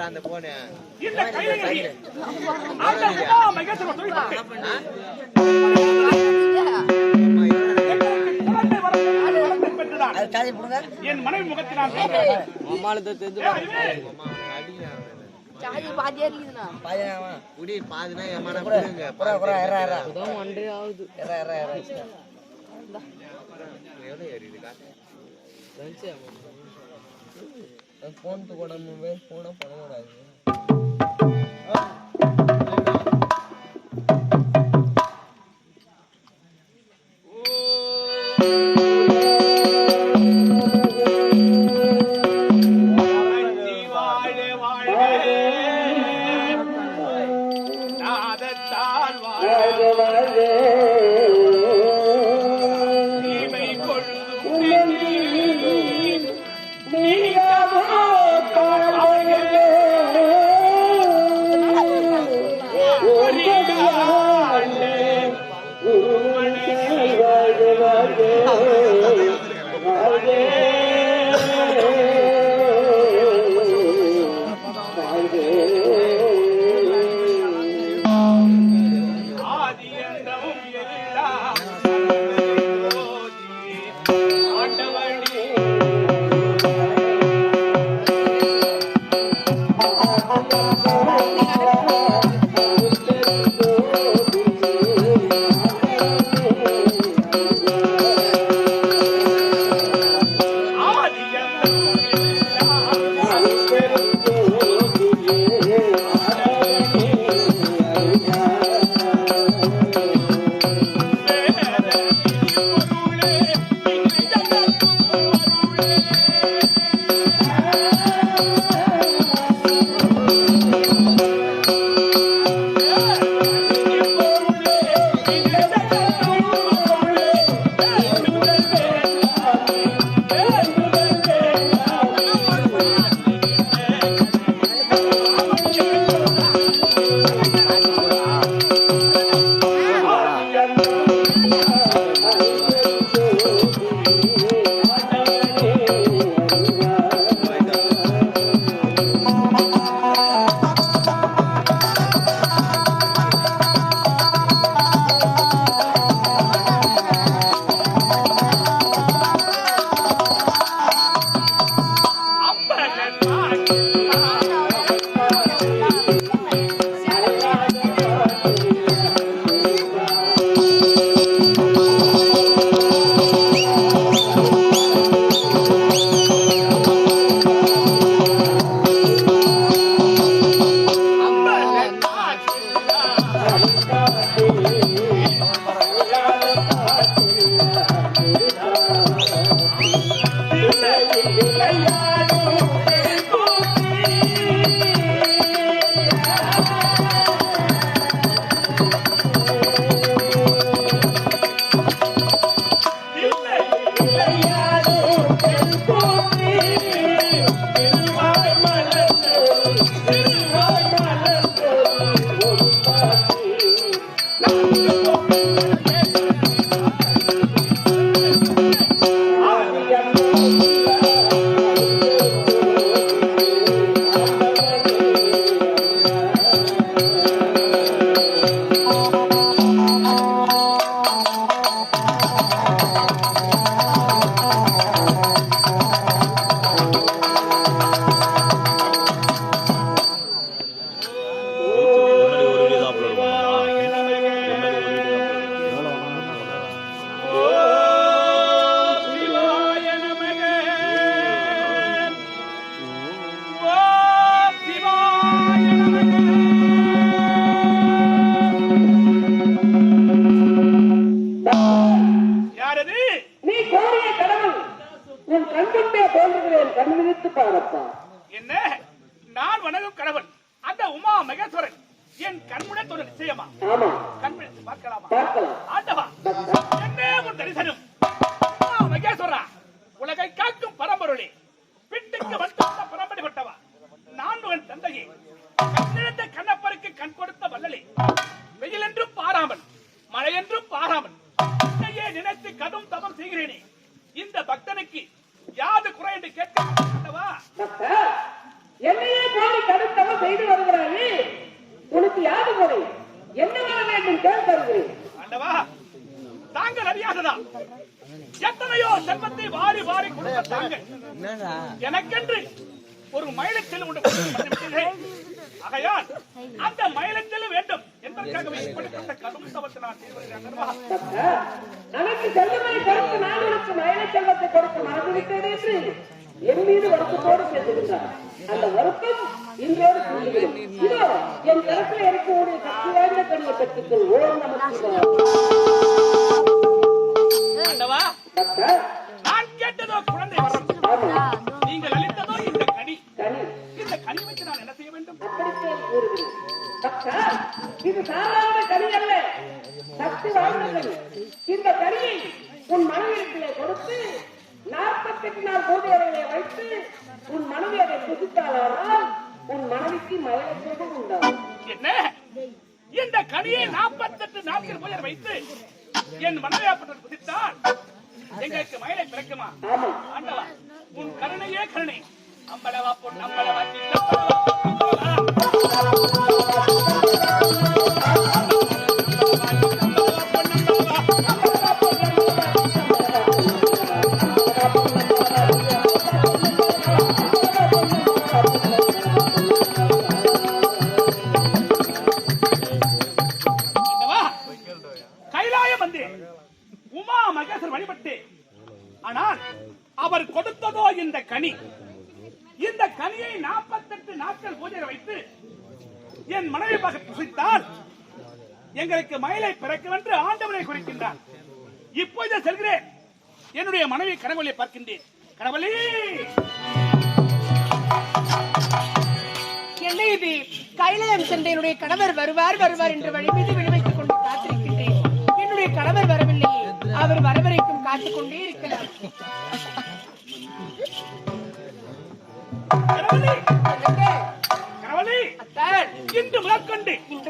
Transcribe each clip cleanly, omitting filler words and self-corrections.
அந்த போன இந்த கையில அந்த மகேஸ்வரன் சொல்லி என் மனைவி முகத்தினால் சாதி பாதியா இருக்குதுனா குடி பாதினா ஏமான குடுங்க ஒன்றே ஆகுது எவ்வளவு ஏறிது காசு போன் கூட மொபைல் போனா பண்ணக்கூடாது என்ன நான் வணங்கும் கடவுள் அந்த உமா மகேஸ்வரன் என் கண்முன்னே தோன்ற நிச்சயமா கண்முன்னே பார்க்கலாமா ஆண்டவா என்ன ஒரு தரிசனம் மகேஸ்வரா உலகை காக்கும் பரம்பொருளே பிட்டுக்கு வந்த பரம்பரை பட்டவா நான் உன் தந்தையே கண்ணிழந்த கண்ணப்பருக்கு கண் கொடுத்த வல்லலே வெயில் என்றும் பாராமல் மழை என்றும் பாராமல் பக்தனுக்கு யாது குறை என்று கேட்க ஆண்டவா. என்னையே கோரி தடுத்தவன் செய்து வருகிறாயே, உனக்கு யாது குறை? என்ன வர வேண்டும் கேள் தருகிறேன். ஆண்டவா, தாங்கள் அறியாததா எத்தனையோ செல்வத்தை வாரி வாரி கொடுத்த தாங்கள் என்னடா எனக்கென்று ஒரு மயிலச்செல் உண்டு பண்ணிவிட்டீர்கள். ஆகையால் அந்த மயிலச்செல் வேண்டும் என்பதற்காக இப்படிப்பட்ட கடும் தவத்தை நான் செய்து வருகிறேன் ஆண்டவா. எனக்கு செல்வத்தை கொடுத்து நான் உனக்கு மயிலை செல்வத்தை கொடுத்து மறந்துவிட்டேன் என்று என் மீது வருத்தத்தோடு பேசுகின்றார். அந்த வருத்தம் இன்றோடு தீர்ந்துவிடும். இதோ என் கருத்தில் இருக்கக்கூடிய சக்தி வாய்ந்த கண்ணியை பெற்றுக்கொள். ஓம் நமச்சிவாய. ஆண்டவா, டாக்டர், நான் கேட்டதோ குழந்தை வரம், ஆமா, நீங்கள் அளித்ததோ இந்த கனி. கனி இந்த கனி வச்சு நான் என்ன செய்ய வேண்டும்? அப்படித்தான் கூறுகிறேன். டாக்டர், இது சாதாரண கனி அல்ல, சக்தி வாய்ந்த கனி. இந்த கனியை உன் மனைவிடத்திலே கொடுத்து 48 நாள் பூஜைகளை வைத்து உன் மனைவி அதை புதுத்தாளானால் உன் மனைவிக்கு மயிலச்சோகம் உண்டாகும். என்ன, இந்த கனியை 48 நாட்கள் பூஜை வைத்து என் மனைவியாப்பட்ட புதித்தால் எங்களுக்கு மயிலை பிறக்குமா? ஆமா, ஆண்டவா, உன் கருணையே கருணை. அம்பளவா பொன் அம்பளவா கைலாயம் வந்து உமா மகேஸ்வர் வழிபட்டு, ஆனால் அவர் கொடுத்ததோ இந்த கனி. இந்த கனியை 48 நாட்கள் பூஜை வைத்து என் மனைவி பகத் புசித்தால் எங்களுக்கு மயிலை பிறக்கும் என்று ஆண்டவனை குறிக்கின்றார். இப்போது செல்கிறேன், என்னுடைய மனைவி கனவழியை பார்க்கின்றேன். கனவழி, என்ன இது? கைலாயம் சென்ற என்னுடைய கணவர் வருவார் வருவார் என்று வழி மீது விடுவித்துக் கொண்டு காத்திருக்கின்றேன். என்னுடைய கணவர் வரவில்லையே, அவர் வரவரைக்கும் காத்துக் கொண்டே இருக்கிறார். கனவழி, கனவழி, அத்தான், இன்று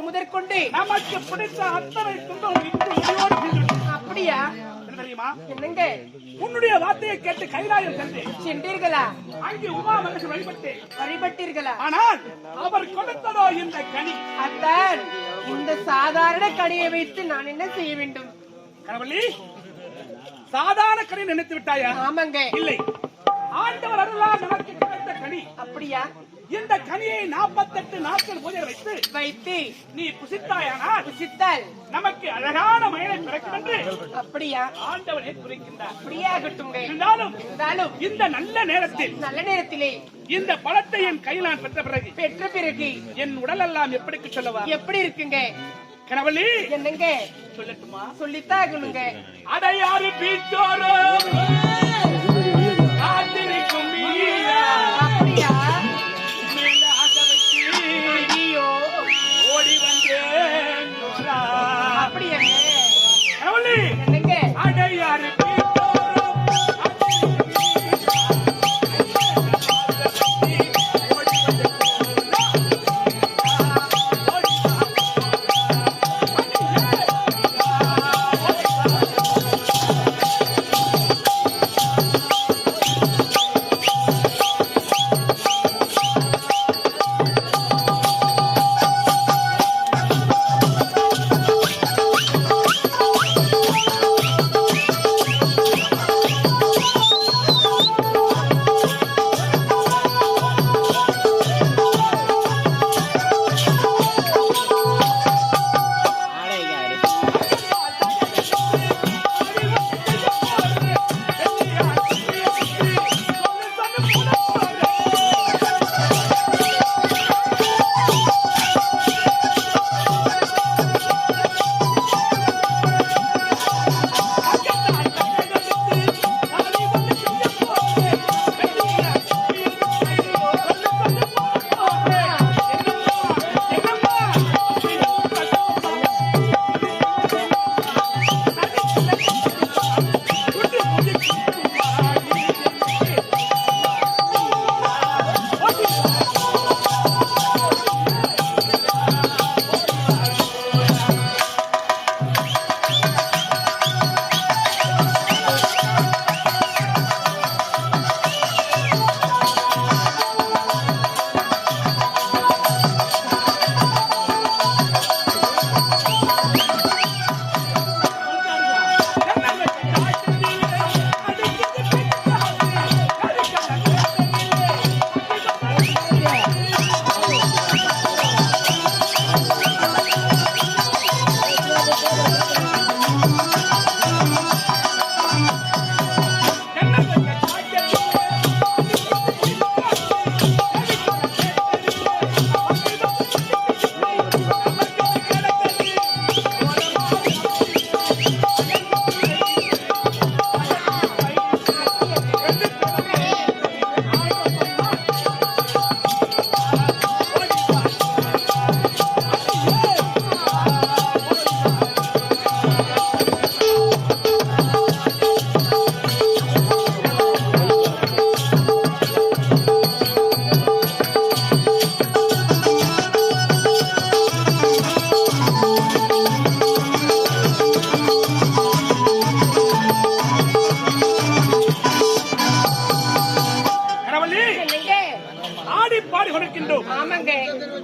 முதற்கொண்டு நமக்கு பிடித்த அத்தனை துன்பம் இன்று முடிவோடு தீர்ந்துவிடும். அப்படியா? என்ன தெரியுமா? என்னங்க, உன்னுடைய வார்த்தையை கேட்டு கைலாயம் சென்றீர்களா? அங்கே உமா மகேஸ்வர் வழிபட்டு வழிபட்டீர்களா? ஆனால் அவர் கொடுத்ததோ இந்த கனி. அத்தான், இந்த சாதாரண கனியை வைத்து நான் என்ன செய்ய வேண்டும்? கனவழி, சாதாரண கனி நினைத்து விட்டாயா? ஆமாங்க. இல்லை, ஆண்டவர் அருளால் நமக்கு கிடைத்த கனி. அப்படியா? இந்த கனியை 48 நாட்கள் பூஜை வைத்து நீ புசித்தாயானால் புசித்தால் நமக்கு அழகான மயிலை பிறக்கும் என்று அப்படியா? ஆண்டவனை குறிக்கின்றார். அப்படியாகட்டும். இருந்தாலும் இருந்தாலும் இந்த நல்ல நேரத்தில் நல்ல நேரத்திலே இந்த பழத்தை என் கையில் நான் பெற்ற பிறகு என் உடல் எல்லாம் எப்படி சொல்லவா? எப்படி இருக்குங்க? கனவழி, என்னங்க சொல்லட்டுமா? சொல்லித்தாகணுங்க. அடையாறு பீச்சோரோ காத்திருக்கும் மீரா, அப்படியா? மேல ஆசை வச்சு ஐயோ, ஓடி வந்தேன் ஜோரா. அப்படியா? கனவழி, என்னங்க? அடையாறு பீச்சோரோ காத்திருக்கும் மீரா, ஓடி வந்த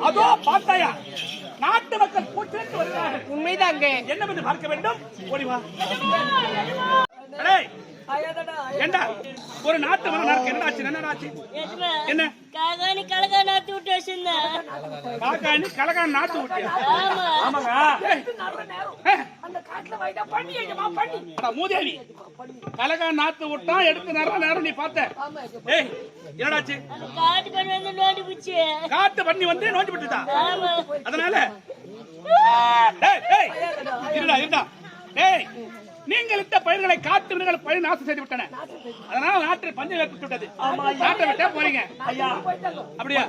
அதோ பார்த்தாயா நாட்டு மக்கள் கூட்டிட்டு வருகிறார்கள். உண்மைதாங்க. என்னவென்று பார்க்க வேண்டும். ஓடி வா. அடேய், ஏண்டா ஒரு நாட்டு மன்னனுக்கு என்னடாச்சு? என்ன காகாணி கலகா நாட்டு விட்டு வச்சிருந்தேன். காக்காணி கலகா நாட்டு விட்டியா? ஆமாங்க. அந்த காட்டுல வைடா பண்ணி ஏமா பண்ணி. அட மூதேவி, கலகா நாத்து விட்டான் எடுத்து நேரம் நீ பார்த்த. ஏய் என்னடாச்சு? காட்டு பண்ணி வந்து நோண்டி பிடிச்சி. காட்டு பண்ணி வந்து நோண்டி விட்டுட்டா. ஆமா. அதனால டேய் இருடா. டேய், நீங்கள் இட்ட பயிர்களை காட்டு விடுகளை பயிர் நாசம் செய்து விட்டன. அதனால நாட்டில் பஞ்சம் ஏற்பட்டு விட்டது. நாட்டை விட்டே போறீங்க. அப்படியா?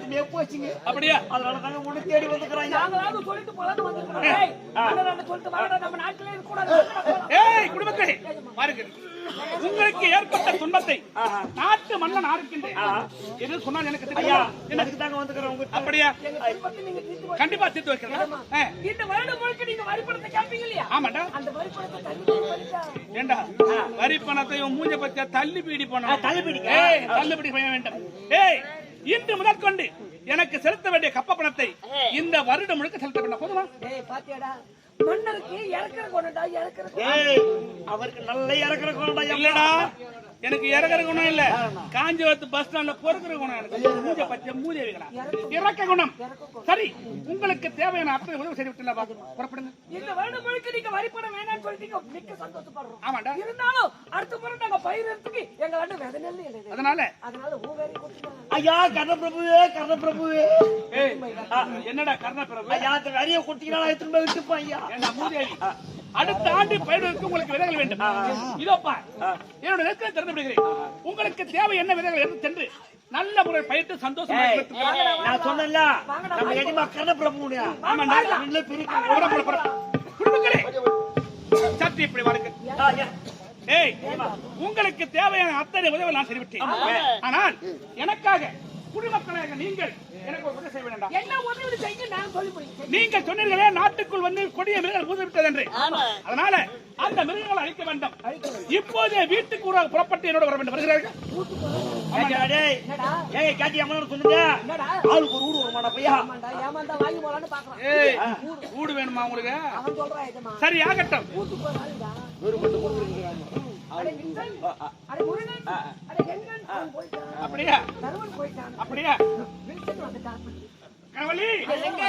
அப்படியா? அதனாலதாங்க உன்னை தேடி வந்துக்கிறேன். நாங்களாவது சொல்லிட்டு போலான்னு வந்துக்கிறோம். ஏய், அண்ணன் சொல்லிட்டு வாடா, நம்ம நாட்டிலே இருக்க கூடாது. ஏய் குடும்பத்தை பாருங்க, உங்களுக்கு ஏற்பட்ட துன்பத்தை நாட்டு மன்னன் ஆரம்பிக்கின்றேன். எது சொன்னால் எனக்கு தெரியும். எனக்கு தாங்க வந்துக்கிறோம். அப்படியா? கண்டிப்பா தீர்த்து வைக்கிறேன். இந்த வருடம் முழுக்க நீங்க வரி பணத்தை கேட்பீங்க இல்லையா? ஆமாண்டா. அந்த வரி பணத்தை தள்ளி ஏண்டா வரி பணத்தை மூஞ்ச பத்தியா தள்ளுபடி பண்ணணும். தள்ளுபடி செய்ய வேண்டும். ஏய், இன்று முதற்கொண்டு எனக்கு செலுத்த வேண்டிய கப்ப பணத்தை இந்த வருடம் முழுக்க செலுத்த வேண்டும். போதுமா? ஏய் பாத்தியாடா, மன்னருக்கு இறக்குற கொண்டா இறக்குற. ஏய், அவருக்கு நல்ல இறக்குற கொண்டா. இல்லடா, எனக்கு இறக்குற குணம் இல்ல, காஞ்சிபுரத்து பஸ் ஸ்டாண்ட்ல பொறுக்கிற குணம். எனக்கு மூஞ்ச பச்சை மூதேவிகளா இறக்க குணம். சரி, உங்களுக்கு தேவையான அத்தனை உதவி செய்து விட்டு புறப்படுங்க. இந்த வருடம் முழுக்க நீங்க வரி பணம் வேணாம்னு சொல்லிட்டீங்க, மிக்க சந்தோஷப்படுறோம். ஆமாண்டா. இருந்தாலும் அடுத்த முறை நாங்க பயிர் எடுத்துக்கு எங்க வந்து விதை நெல் எழுது. அதனால ஊவேரி கொடுத்துட்டாங்க. ஐயா கர்ணபிரபுவே. ஏய், என்னடா கர்ணபிரபு? ஐயா அந்த வரியை கொடுத்தீங்கன்னா எத்தனை போய் விட்டுப்பா ஐயா. ஏண்டா மூதேவி, அடுத்த ஆண்டு பயிர்களுக்கு உங்களுக்கு விதைகள் வேண்டும். இதோப்பா என்னோட நெருக்கத்தை திறந்து விடுகிறேன். உங்களுக்கு தேவை என்ன விதைகள் எடுத்து சென்று நல்ல முறை பயிர்த்து சந்தோஷமா நான் சொன்னேன்ல, நம்ம எடிமா கர்ணபிரபுடைய. ஆமாண்டா. குடும்பங்களே சற்று இப்படி வாருங்கள். ஏய், உங்களுக்கு தேவையான அத்தனை உதவி நான் செய்துவிட்டேன். ஆனால் எனக்காக குடிமக்களாக நீங்கள் எனக்கு ஒரு உதவி செய்ய வேண்டாம். என்ன உதவி செய்ய நான் சொல்லி போய் நீங்கள் சொன்னீர்களே நாட்டுக்குள் வந்து கொடிய மிருகங்கள் ஊதிவிட்டது என்று. அதனால அந்த மிருகங்களை அழிக்க வேண்டும். இப்போதே வீட்டுக்கு புறப்பட்டு என்னோட வர வேண்டும். வருகிறார்கள். ஏய் காட்டி அம்மா சொல்லுங்க, ஆளுக்கு ஒரு ஊடு வருமாடா பையா. ஏமாந்தா வாங்கி போலான்னு பாக்குறான். ஏய், ஊடு வேணுமா உங்களுக்கு? அவன் சொல்றான் ஏமா சரி ஆகட்டும். கூட்டு போறான்டா. அட மின்சன், அட முருகன், அட எங்கன் அவன் போய்ட்டான். அப்படியா? தருவன் போய்ட்டான். அப்படியா? மின்சன் வந்துட்டான். கனவலி, எங்க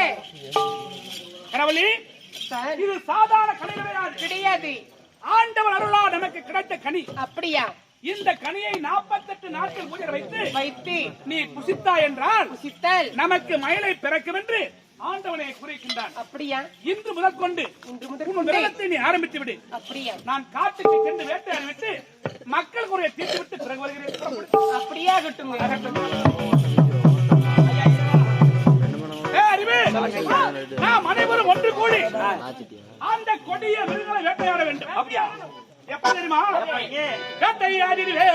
கனவலி, சார் இது சாதாரண கனி கிடையாது. கிடையாது. ஆண்டவன் அருளா நமக்கு கிடைத்த கனி. அப்படியா? இந்த கனியை 48 நாட்கள் மூடிட வைத்து நீ புசித்தா என்றால் புசித்தல் நமக்கு மயிலை பிறக்கும் என்று ஆண்டவனை குறிக்கின்றான். அப்படியா? இன்று முதற்கொண்டு உன் விரதத்தை நீ ஆரம்பித்து விடு. அப்படியா? நான் காட்டுக்கு சென்று வேட்டையாடி விட்டு மக்கள் குறையை தீர்த்து விட்டு பிறகு வருகிறேன். அப்படியா? ஆகட்டும். அறிவு, நாம் அனைவரும் ஒன்று கூடி அந்த கொடிய மிருகங்களை வேட்டையாட வேண்டும். அப்படியா? எப்ப தெரியுமா? வேட்டையாடிடுவே.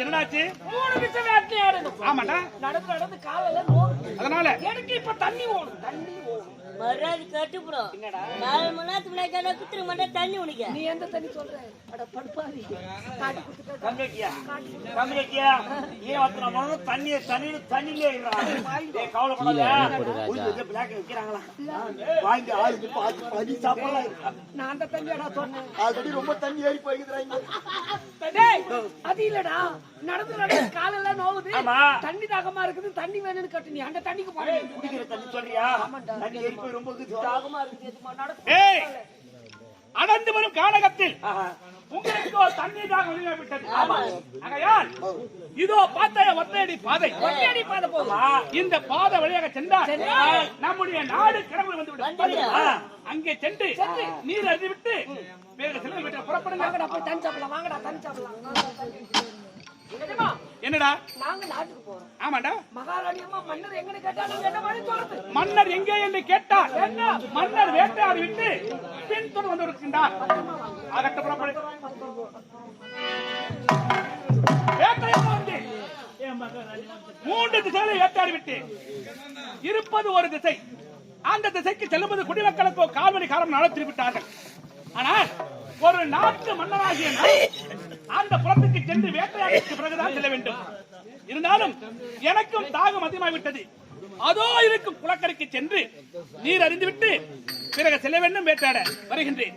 என்னடாச்சு? நடந்து காலையில நோடு. அதனால எனக்கு இப்ப தண்ணி ஓடும். மறுநாள் கட்டுப்புறோம். 4 மணி நேரத்துக்கு முன்னாடி குத்துரு மண்டா தண்ணி உனக்கு. நீ எந்த தண்ணி சொல்ற? அட படுப்பாரி. காட்டி குத்துட்டா. கம்மியா ஏன் வத்துறானோ தண்ணிலே இல்லடா. ஏய் கவலைப்படாத. உள்ள பிளாக் விக்கிறாங்களா? வாங்கி ஆளுக்கு பாதி சாப்பிடலாம். நான் அந்த தண்ணியடா சொன்னேன். ஆல்ரெடி ரொம்ப தண்ணி ஏறி போயிடுறாங்க. டேய் அது இல்லடா. நடந்து காலையில நோவுது. தண்ணி தாகமா இருக்குது. தண்ணி வேணும்னு கட்டு. நீ அந்த தண்ணிக்கு போற. குடிக்கிற தண்ணி சொல்றியா? தண்ணி ஏறி ரொம்ப ஏய் அடர்ந்து வரும் காலகத்தில் உங்களுக்கு தண்ணீர் தாக விட்டது. ஆகையால் இதோ பார்த்த ஒத்தையடி பாதை போகுமா? இந்த பாதை வழியாக சென்றால் நம்முடைய நாடு கடவுள் வந்து விடும். அங்கே சென்று நீர் அறிவிட்டு வேறு செல்ல விட்டு புறப்படுங்க. என்னடா நாங்க நாட்டுக்கு போறோம். ஆமாடா. மகாராணி அம்மா மன்னர் எங்கன்னு கேட்டா நீங்க என்ன மாதிரி சொல்றது? மன்னர் எங்கே என்று கேட்டார். மன்னர் வேட்டையாடி விட்டு பின் தொடர்ந்து வந்து இருக்கின்றார். அகட்ட புறப்படு. வேட்டையாடி வந்து 3 திசைகளை வேட்டையாடி விட்டு இருப்பது ஒரு திசை. அந்த திசைக்கு செல்லும்போது குடிமக்களுக்கு கால்வழி காலம் நடத்தி விட்டார்கள். ஆனால் ஒரு நாட்டு மன்னராகிய அந்த புறத்துக்கு சென்று வேட்டையாடிக்கு பிறகுதான் செல்ல வேண்டும். இருந்தாலும் எனக்கும் தாகம் அதிகமாகிவிட்டது. அதோ இருக்கும் குளக்கரைக்கு சென்று நீர் அறிந்துவிட்டு பிறகு செல்ல வேண்டும். வேட்டையாட வருகின்றேன்.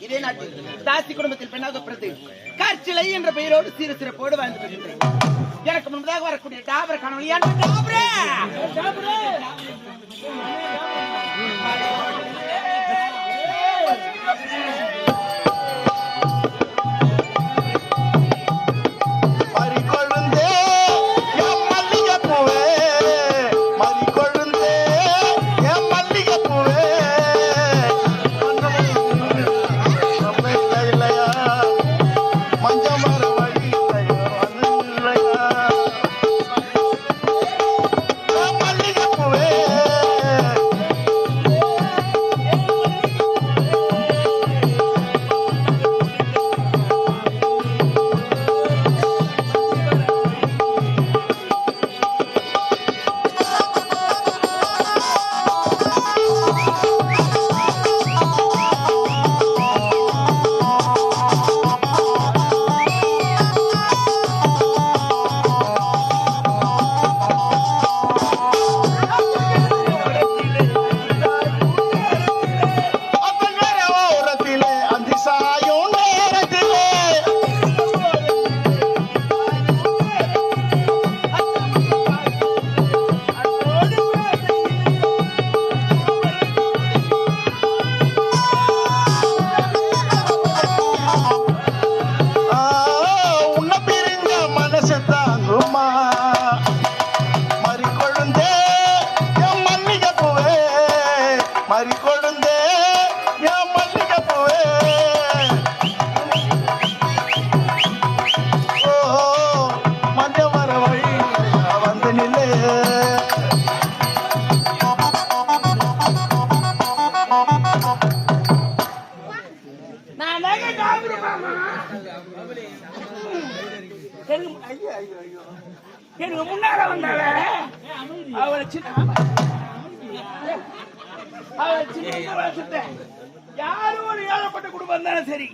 இதே நாட்டில் தாசி குடும்பத்தில் பெண்ணாக பிறந்து கார்ச்சிலை என்ற பெயரோடு சிறு சிறப்போடு வாழ்ந்து வருகின்றேன். எனக்கு முன்பதாக வரக்கூடிய டாபர் கணவன் டாபரு மாமா. எனக்கு முன்னால வந்தால அவளை சின்ன யாரும் ஒரு ஏழப்பட்ட குடும்பம் இருந்தாலும் சரி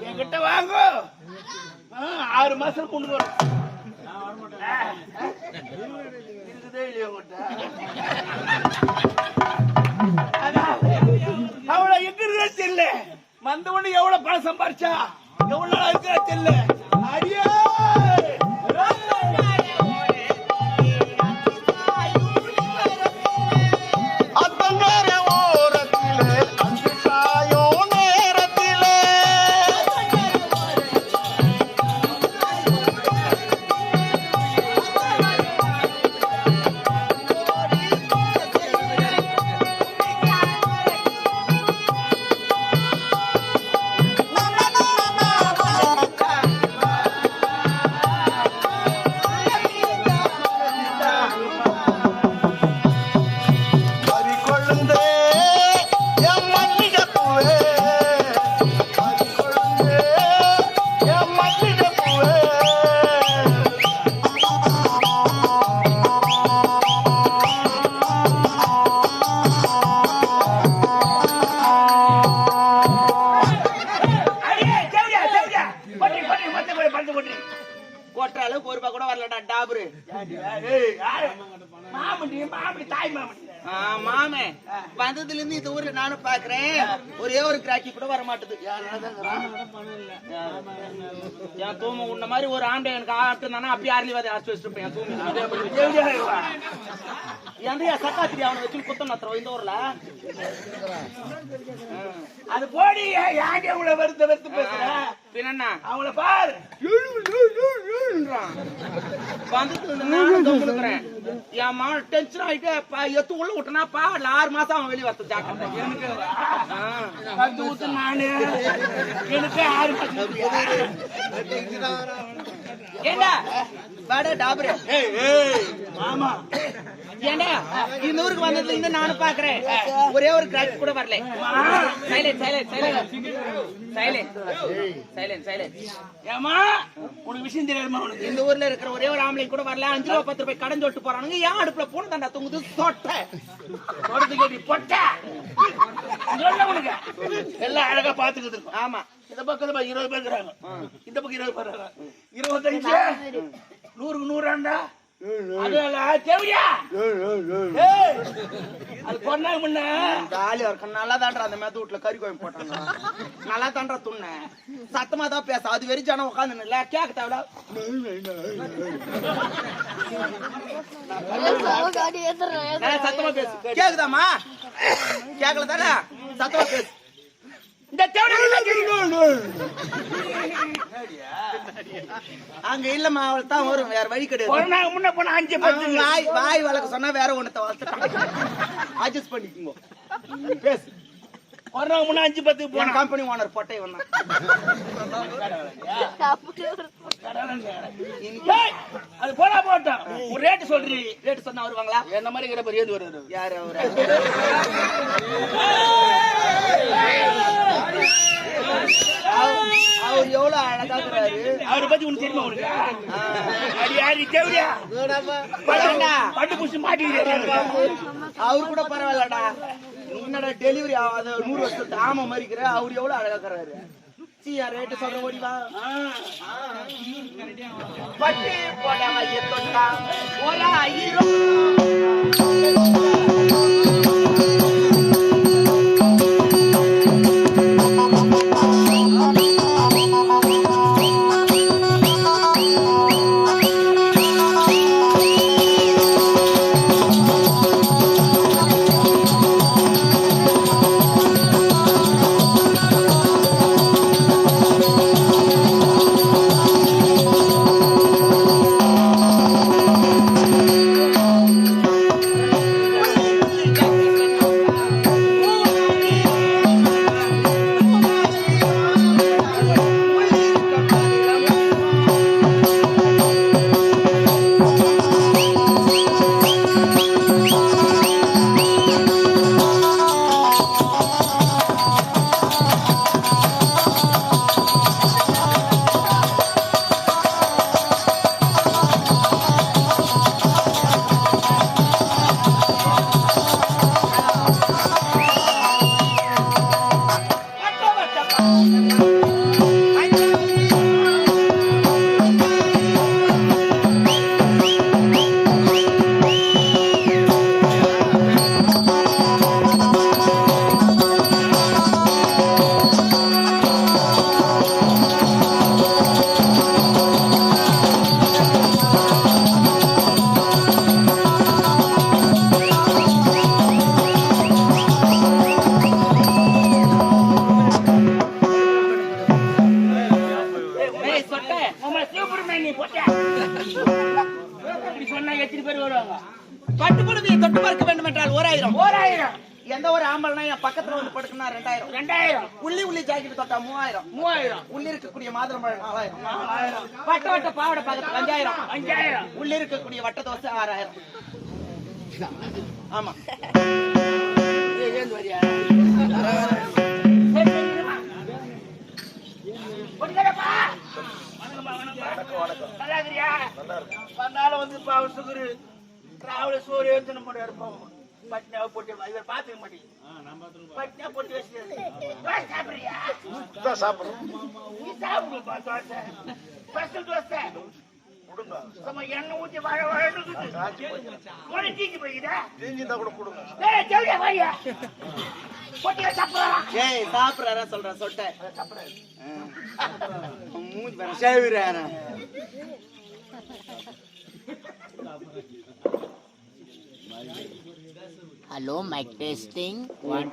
என்கிட்ட வாங்க 6 மாசம் கொண்டு வரும். இருக்குதே இல்லையா அவளை எங்க இருக்கா தெரியல. வந்த உடனே எவ்வளவு பணம் சம்பாரிச்சா எவ்வளவு நாள் இருக்கா தெரியல. அடியே மாமே வந்ததுல இருந்து இந்த ஊர்ல நானும் பாக்குறேன். ஒரே ஒரு கிராக்கி கூட வர மாட்டேது. என் தூம உன்ன மாதிரி ஒரு ஆண்டை எனக்கு ஆட்டுனா அப்படி ஆர்லிவாதி ஆச்சு வச்சிருப்பேன். எந்த சக்காத்திரி அவனை வச்சு குத்தம் நத்துறோம் இந்த ஊர்ல. அது போடி ஏன்டி அவங்கள வெறுத்து வெறுத்து பேசுற? பின்ன அவங்கள பாரு வந்துக்கிறேன். என் மா டென்ஷன் ஆயிட்டு எத்து உள்ள விட்டனா பாடல 6 மாசம் அவன் வெளியே வரது ஜாக்கிரதை. எனக்கு ஊத்து நானு எனக்கு 6 மாசம் ஏண்டா வாடா டாபரே. ஆமா ஏண்டா இந்த ஊருக்கு வந்ததுல இருந்து நானும் பாக்குறேன். ஒரே ஒரு கிராக் கூட வரல. Silent silent silent silent silent silent. ஏமா உனக்கு விஷயம் தெரியாதுமா? உனக்கு இந்த ஊர்ல இருக்கிற ஒரே ஒரு ஆம்பளை கூட வரல. 5 ரூபா 10 ரூபாய் கடன் சொல்லிட்டு போறானுங்க. ஏன் அடுப்புல போன தாண்டா தொங்குது சொட்ட கேட்டி பொட்ட உனக்கு எல்லாம் அழகா பாத்துக்கிட்டு இருக்கும். ஆமா இந்த பக்கம் 20 பேர் இருக்கிறாங்க. இந்த பக்கம் 20 பேர் இருக்காங்க. 25 100க்கு 100 அது பொண்ணாங்க முன்ன ஜாலியா இருக்கும். நல்லா தாண்டா அந்த மேத்த வீட்டுல கறி கோயம் போட்டாங்க. நல்லா தாண்டா துண்ண சத்தமா தான் பேச. அது வெறி ஜனம் உட்காந்து கேட்க தேவையில்ல. சத்தமா பேசு. கேக்குதாமா? கேக்கல தானே? சத்தமா பேசு. இந்த அங்க இல்லம்மா அவள் தான் வரும். வேற வழி கிடையாது. முன்ன போன 5 10 வாய் வழக்கு சொன்னா வேற ஒண்ணு வளர்த்து அட்ஜஸ்ட் பண்ணிக்கோங்க. பேசு. ஒரு நாள் முன்ன 5 10 போன கம்பெனி ஓனர் பொட்டை ஒண்ணா அது போனா போட்டோம். ஒரு ரேட்டு சொல்றீ. ரேட்டு சொன்னா வருவாங்களா? என்ன மாதிரி இருக்கிற பெரிய வருது யாரு அவரு? அவர் எவ்வளவு அழகா இருக்கிறாரு. அவரை பத்தி உனக்கு தெரியுமா? உனக்கு அடி யாரி தேவையா பட்டு புடிச்சு மாட்டிக்கிறேன். அவரு கூட பரவாயில்லடா. என்னடா டெலிவரி 100 வருஷத்து ஆமா மறிக்கிற. அவரு எவ்வளவு அழகா இருக்கிறாரு. ரேட்டு சொல்ற ஓடிவா. பட்டு போடா 1000 சாம்பல்னா என் பக்கத்துல வந்து படுக்கணும்னா 2000. 2000. உள்ளி ஜாக்கெட் தொட்டா 3000. 3000. உள்ள இருக்கக்கூடிய மாதுளம்பழம் 4000. வட்ட பாவடை பக்கத்துல 5000. 5000. உள்ள இருக்கக்கூடிய வட்ட தோசை 6000. ஆமா. பொடிகளப்பா. நல்லா இருக்கிறியா? வந்தாலும் வந்து பாவம் சுகரு ராவுல சோறு ஏத்தணும் போட்டு இருப்போம். பட்னியாவை போட்டு இவர் பாத்துக்க மாட்டேங்க. பட்னியா போட்டு வச்சுட்டு சாப்பிடுறியா? நீ சாப்பிடுப்பா தோசை. ஸ்பெஷல் தோசை. சும்மா எண்ணெய் ஊத்தி வாழ தீஞ்சு போய்க்குதா? ஏய், ஜவுளியா வாயா. போட்டியா சாப்பிடுறா? ஏய் சாப்பிடுறாரா சொல்றேன் சொல்லிட்டேன். மூஞ்சி பாரு சேவிறாரா. Hello, mic testing. 1.